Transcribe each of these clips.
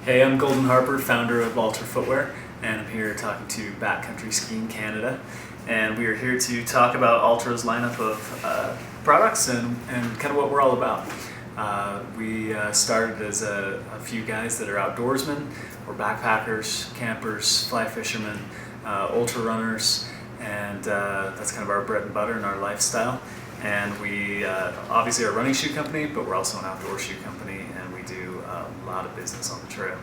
Hey, I'm Golden Harper, founder of Altra Footwear, and I'm here talking to Backcountry Skiing Canada. And we are here to talk about Altra's lineup of products and kind of what we're all about. We started as a few guys that are outdoorsmen. We're backpackers, campers, fly fishermen, ultra runners, and that's kind of our bread and butter and our lifestyle. And we obviously are a running shoe company, but we're also an outdoor shoe company, and we do a lot of business on the trail.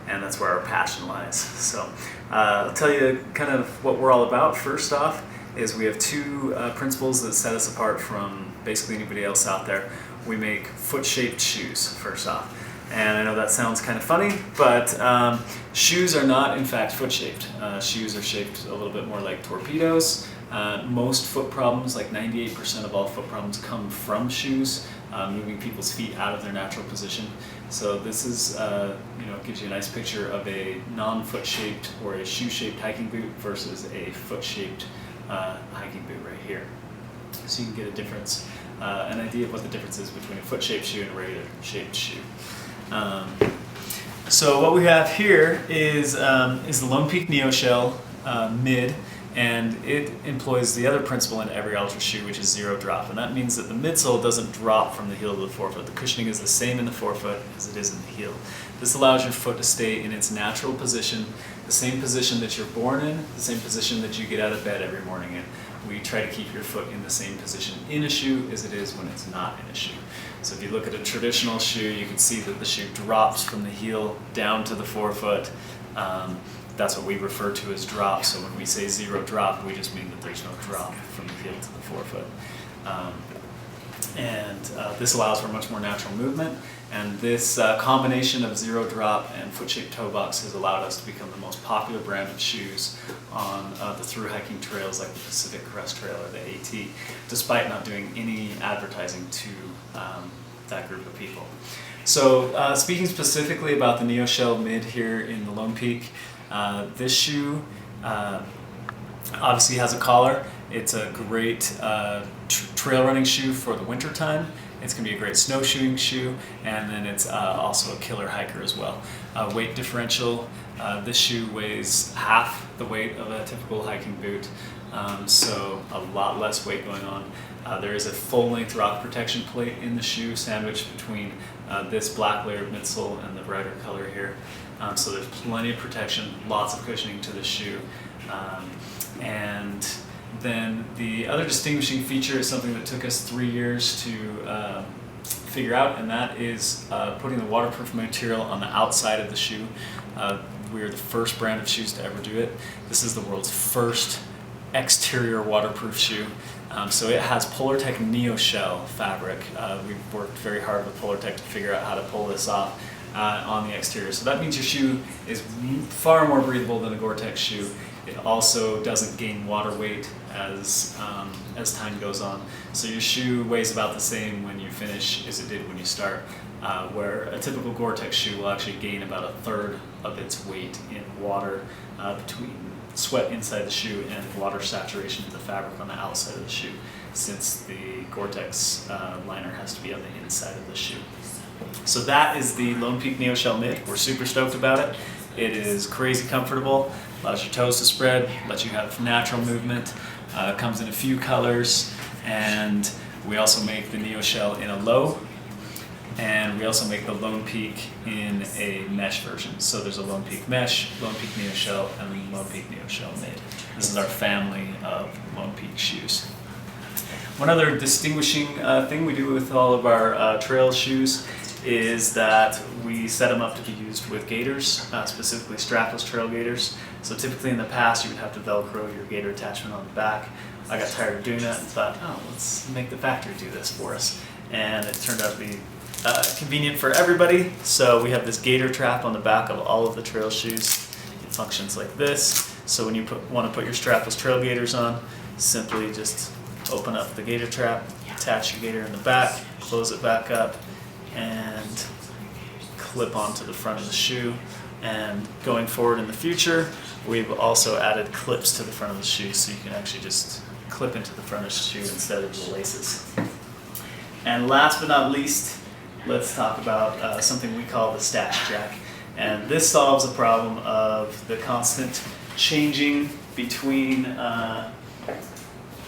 And that's where our passion lies. So I'll tell you kind of what we're all about. First off is we have two principles that set us apart from basically anybody else out there. We make foot-shaped shoes, first off. And I know that sounds kind of funny, but shoes are not in fact foot-shaped. Shoes are shaped a little bit more like torpedoes. Most foot problems, like 98% of all foot problems, come from shoes, moving people's feet out of their natural position. So this is, gives you a nice picture of a non-foot-shaped or a shoe-shaped hiking boot versus a foot-shaped hiking boot right here. So you can get a difference, an idea of what the difference is between a foot-shaped shoe and a regular shaped shoe. So what we have here is the Lone Peak NeoShell mid, and it employs the other principle in every Altra shoe, which is zero drop, and that means that the midsole doesn't drop from the heel to the forefoot. The cushioning is the same in the forefoot as it is in the heel. This allows your foot to stay in its natural position, the same position that you're born in, the same position that you get out of bed every morning in. We try to keep your foot in the same position in a shoe as it is when it's not in a shoe. So if you look at a traditional shoe, you can see that the shoe drops from the heel down to the forefoot. That's what we refer to as drop. So when we say zero drop, we just mean that there's no drop from the heel to the forefoot. This allows for much more natural movement. And this combination of zero drop and foot-shaped toe box has allowed us to become the most popular brand of shoes on the through hiking trails like the Pacific Crest Trail or the AT, despite not doing any advertising to that group of people. So speaking specifically about the NeoShell mid here in the Lone Peak, this shoe obviously has a collar. It's a great trail running shoe for the winter time. It's going to be a great snowshoeing shoe, and then it's also a killer hiker as well. Weight differential, this shoe weighs half the weight of a typical hiking boot, so a lot less weight going on. There is a full-length rock protection plate in the shoe sandwiched between this black layered midsole and the brighter color here. So there's plenty of protection, lots of cushioning to the shoe. And then the other distinguishing feature is something that took us 3 years to figure out, and that is putting the waterproof material on the outside of the shoe. We are the first brand of shoes to ever do it. This is the world's first exterior waterproof shoe. So it has Polartec NeoShell fabric. We've worked very hard with Polartec to figure out how to pull this off on the exterior. So that means your shoe is far more breathable than a Gore-Tex shoe. It also doesn't gain water weight as time goes on. So your shoe weighs about the same when you finish as it did when you start, where a typical Gore-Tex shoe will actually gain about a third of its weight in water between sweat inside the shoe and water saturation in the fabric on the outside of the shoe, since the Gore-Tex liner has to be on the inside of the shoe. So that is the Lone Peak NeoShell mid. We're super stoked about it. It is crazy comfortable, allows your toes to spread, lets you have natural movement, comes in a few colors, and we also make the NeoShell in a low, and we also make the Lone Peak in a mesh version. So there's a Lone Peak mesh, Lone Peak NeoShell, and Lone Peak NeoShell mid. This is our family of Lone Peak shoes. One other distinguishing thing we do with all of our trail shoes is that we set them up to be used with gaiters, specifically strapless trail gaiters. So typically in the past you would have to Velcro your gaiter attachment on the back. I got tired of doing that and thought, oh, let's make the factory do this for us. And it turned out to be convenient for everybody. So we have this gaiter trap on the back of all of the trail shoes. It functions like this. So when you want to put your strapless trail gaiters on, simply just open up the gaiter trap, attach your gaiter in the back, close it back up, and clip onto the front of the shoe. And going forward in the future, we've also added clips to the front of the shoe, so you can actually just clip into the front of the shoe instead of the laces. And last but not least, let's talk about something we call the stash jack. And this solves the problem of the constant changing between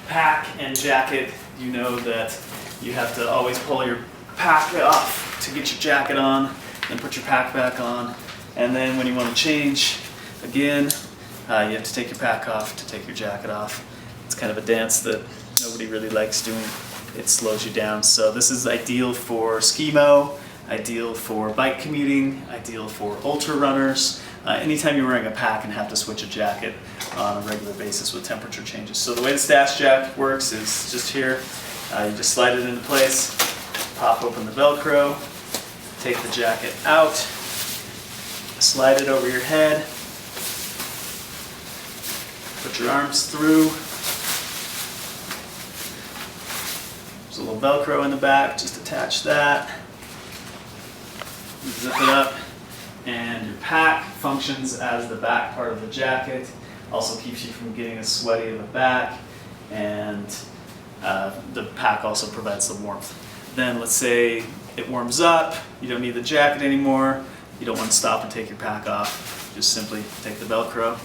pack and jacket. You know that you have to always pull your pack off to get your jacket on, then put your pack back on. And then when you want to change again, you have to take your pack off to take your jacket off. It's kind of a dance that nobody really likes doing. It slows you down. So this is ideal for ski-mo, ideal for bike commuting, ideal for ultra runners, anytime you're wearing a pack and have to switch a jacket on a regular basis with temperature changes. So the way the stash jack works is just here. You just slide it into place, pop open the Velcro, take the jacket out, slide it over your head, put your arms through. There's a little Velcro in the back, just attach that, zip it up, and your pack functions as the back part of the jacket. Also keeps you from getting as sweaty of a back, and the pack also provides the warmth. Then let's say it warms up, you don't need the jacket anymore, you don't want to stop and take your pack off, just simply take the Velcro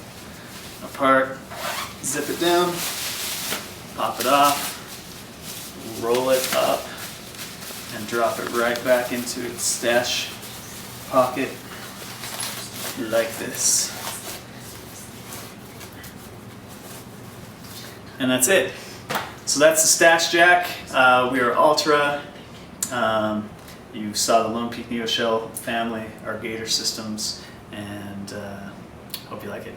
apart, zip it down, pop it off, roll it up, and drop it right back into its stash pocket like this. And that's it. So that's the stash jack. We are Altra. You saw the Lone Peak NeoShell family, our Gator systems, and hope you like it.